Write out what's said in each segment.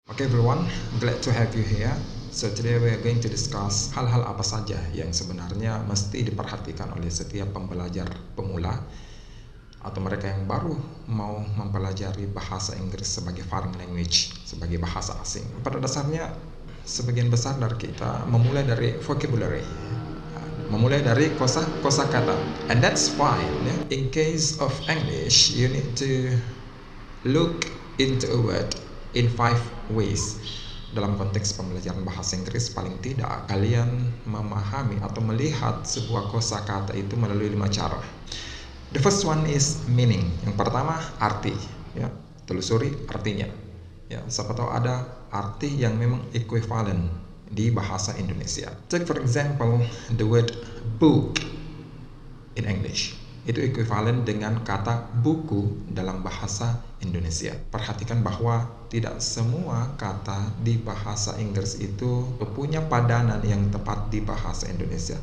Okay everyone, glad to have you here. So today we are going to discuss hal-hal apa saja yang sebenarnya mesti diperhatikan oleh setiap pembelajar pemula atau mereka yang baru mau mempelajari bahasa Inggris sebagai foreign language, sebagai bahasa asing. Pada dasarnya sebagian besar dari kita memulai dari vocabulary, memulai dari kosakata, and that's fine. In case of English, you need to look into a word in 5 ways. Dalam konteks pembelajaran bahasa Inggris, paling tidak kalian memahami atau melihat sebuah kosakata itu melalui 5 cara. The first one is meaning. Yang pertama arti, ya. Telusuri artinya. Ya, siapa tahu ada arti yang memang equivalent di bahasa Indonesia. Take for example the word book in English. Itu equivalent dengan kata buku dalam bahasa Indonesia. Perhatikan bahwa tidak semua kata di bahasa Inggris itu punya padanan yang tepat di bahasa Indonesia.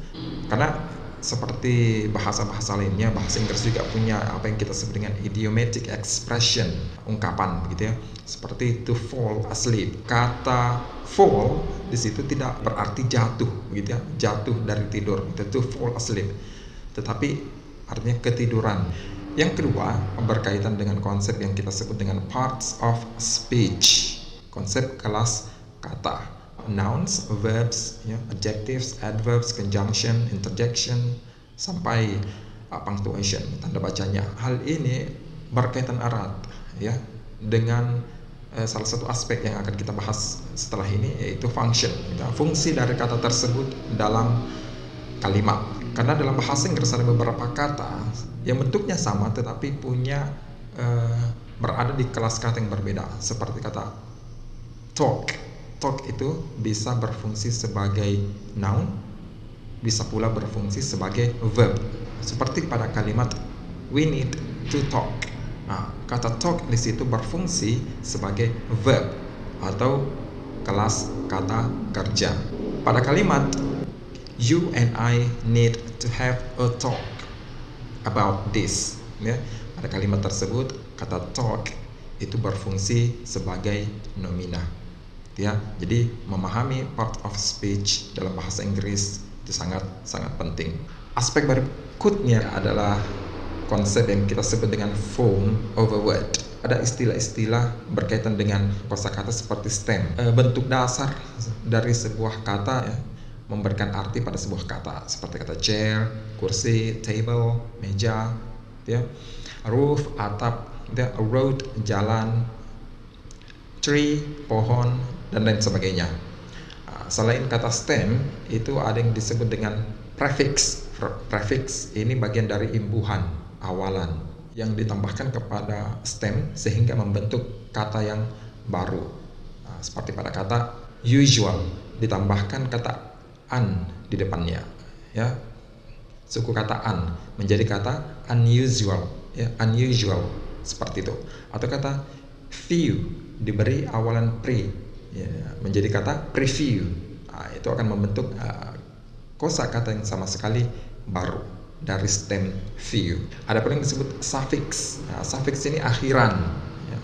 Karena seperti bahasa-bahasa lainnya, bahasa Inggris juga punya apa yang kita sebut dengan idiomatic expression, ungkapan gitu ya. Seperti to fall asleep. Kata fall di situ tidak berarti jatuh gitu ya, jatuh dari tidur, itu to fall asleep. Tetapi artinya ketiduran. Yang kedua berkaitan dengan konsep yang kita sebut dengan parts of speech, konsep kelas kata, nouns, verbs, ya, adjectives, adverbs, conjunction, interjection, sampai punctuation, tanda bacanya. Hal ini berkaitan erat ya dengan salah satu aspek yang akan kita bahas setelah ini, yaitu function, ya, fungsi dari kata tersebut dalam kalimat. Karena dalam bahasa Inggris ada beberapa kata yang bentuknya sama tetapi punya berada di kelas kata yang berbeda. Seperti kata talk. Talk itu bisa berfungsi sebagai noun, bisa pula berfungsi sebagai verb. Seperti pada kalimat we need to talk. Nah, kata talk di situ berfungsi sebagai verb atau kelas kata kerja. Pada kalimat you and I need to have a talk about this, ya. Pada kalimat tersebut kata talk itu berfungsi sebagai nomina, ya. Jadi memahami part of speech dalam bahasa Inggris itu sangat penting. Aspek berikutnya adalah konsep yang kita sebut dengan form of a word. Ada istilah-istilah berkaitan dengan kosakata seperti stem, bentuk dasar dari sebuah kata, ya, memberikan arti pada sebuah kata, seperti kata chair, kursi, table, meja, ya, roof, atap, ya, road, jalan, tree, pohon, dan lain sebagainya. Selain kata stem, itu ada yang disebut dengan prefix. Prefix ini bagian dari imbuhan, awalan yang ditambahkan kepada stem sehingga membentuk kata yang baru. Seperti pada kata usual, ditambahkan kata an di depannya, ya. Suku kata an menjadi kata unusual, ya, unusual, seperti itu. Atau kata few diberi awalan pre, ya, menjadi kata preview. Itu akan membentuk kosakata yang sama sekali baru dari stem few. Ada pun yang disebut suffix. Suffix ini akhiran, ya.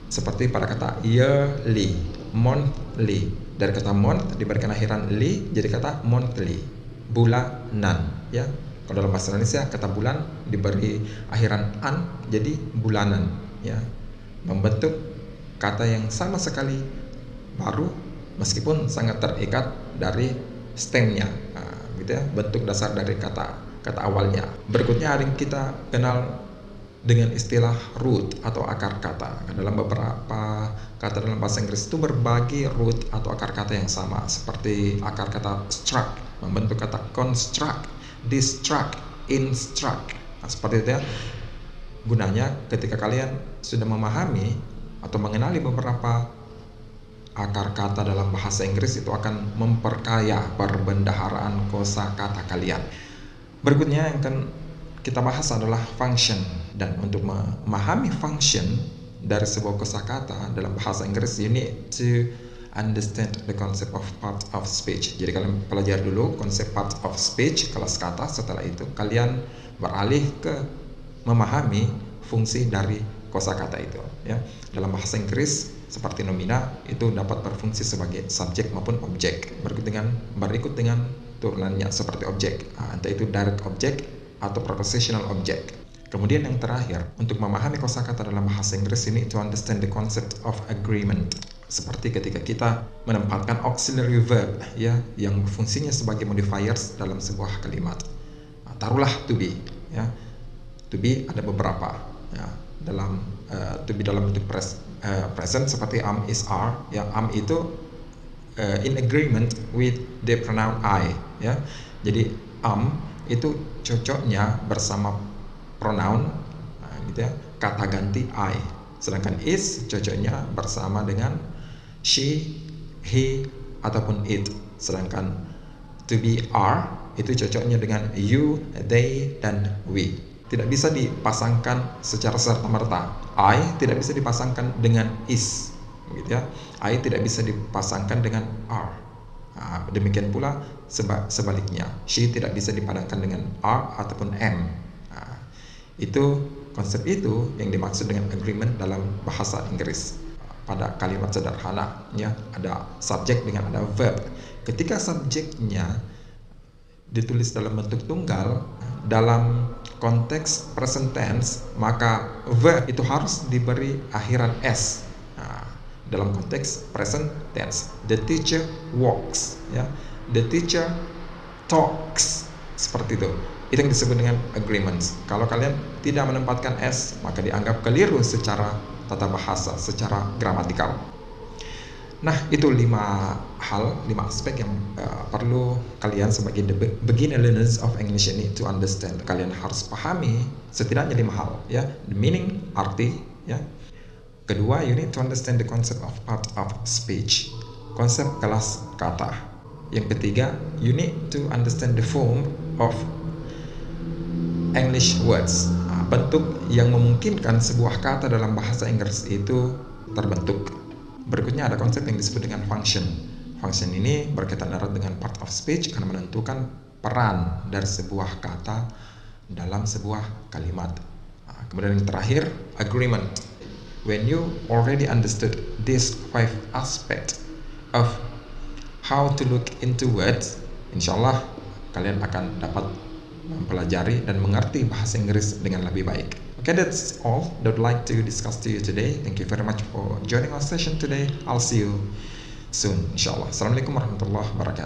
Seperti pada kata yearly, monthly. Dari kata month diberikan akhiran li jadi kata monthly, bulanan, ya. Kalau dalam bahasa Indonesia kata bulan diberi akhiran an jadi bulanan, ya. Membentuk kata yang sama sekali baru meskipun sangat terikat dari stemnya, gitu ya, bentuk dasar dari kata awalnya. Berikutnya ada yang kita kenal dengan istilah root atau akar kata. Dalam beberapa kata dalam bahasa Inggris itu berbagi root atau akar kata yang sama, seperti akar kata struck membentuk kata construct, distract, instruct. Seperti itu ya. Gunanya ketika kalian sudah memahami atau mengenali beberapa akar kata dalam bahasa Inggris, itu akan memperkaya perbendaharaan kosakata kalian. Berikutnya yang akan kita bahas adalah function. Dan untuk memahami function dari sebuah kosakata dalam bahasa Inggris, you need to understand the concept of part of speech. Jadi kalian pelajari dulu konsep part of speech, kelas kata. Setelah itu kalian beralih ke memahami fungsi dari kosakata itu, ya. Dalam bahasa Inggris seperti nomina itu dapat berfungsi sebagai subjek maupun objek berikut dengan turunannya seperti objek, entah itu direct object atau prepositional object. Kemudian yang terakhir, untuk memahami kosakata dalam bahasa Inggris ini, to understand the concept of agreement. Seperti ketika kita menempatkan auxiliary verb ya yang fungsinya sebagai modifiers dalam sebuah kalimat. Taruhlah to be ya. To be ada beberapa ya, dalam to be dalam bentuk present seperti am, is, are ya. Am itu in agreement with the pronoun I ya. Jadi am itu cocoknya bersama pronoun gitu ya, kata ganti I. Sedangkan is cocoknya bersama dengan she, he ataupun it. Sedangkan to be, are itu cocoknya dengan you, they dan we. Tidak bisa dipasangkan secara serta-merta. I tidak bisa dipasangkan dengan is, gitu ya. I tidak bisa dipasangkan dengan are. Demikian pula sebaliknya. She tidak bisa dipadankan dengan are ataupun am. Itu konsep itu yang dimaksud dengan agreement dalam bahasa Inggris. Pada kalimat sederhana, ya, ada subjek dengan ada verb. Ketika subjeknya ditulis dalam bentuk tunggal, dalam konteks present tense, maka verb itu harus diberi akhiran s. Dalam konteks present tense, the teacher walks, ya, the teacher talks, seperti itu. Itu yang disebut dengan agreements. Kalau kalian tidak menempatkan s, maka dianggap keliru secara tata bahasa, secara gramatikal. Nah, itu 5 aspek yang perlu kalian sebagai beginner learners of English ini to understand. Kalian harus pahami setidaknya 5 hal, ya. The meaning, arti, ya. Kedua, you need to understand the concept of part of speech, konsep kelas kata. Yang ketiga, you need to understand the form of English words, bentuk yang memungkinkan sebuah kata dalam bahasa Inggris itu terbentuk. Berikutnya ada konsep yang disebut dengan function. Function ini berkaitan erat dengan part of speech karena menentukan peran dari sebuah kata dalam sebuah kalimat. Kemudian yang terakhir, agreement. When you already understood these 5 aspects of how to look into words, insya-Allah kalian akan dapat mempelajari dan mengerti bahasa Inggris dengan lebih baik. Okay, that's all that I'd like to discuss to you today. Thank you very much for joining our session today. I'll see you soon, inshallah. Assalamualaikum warahmatullahi wabarakatuh.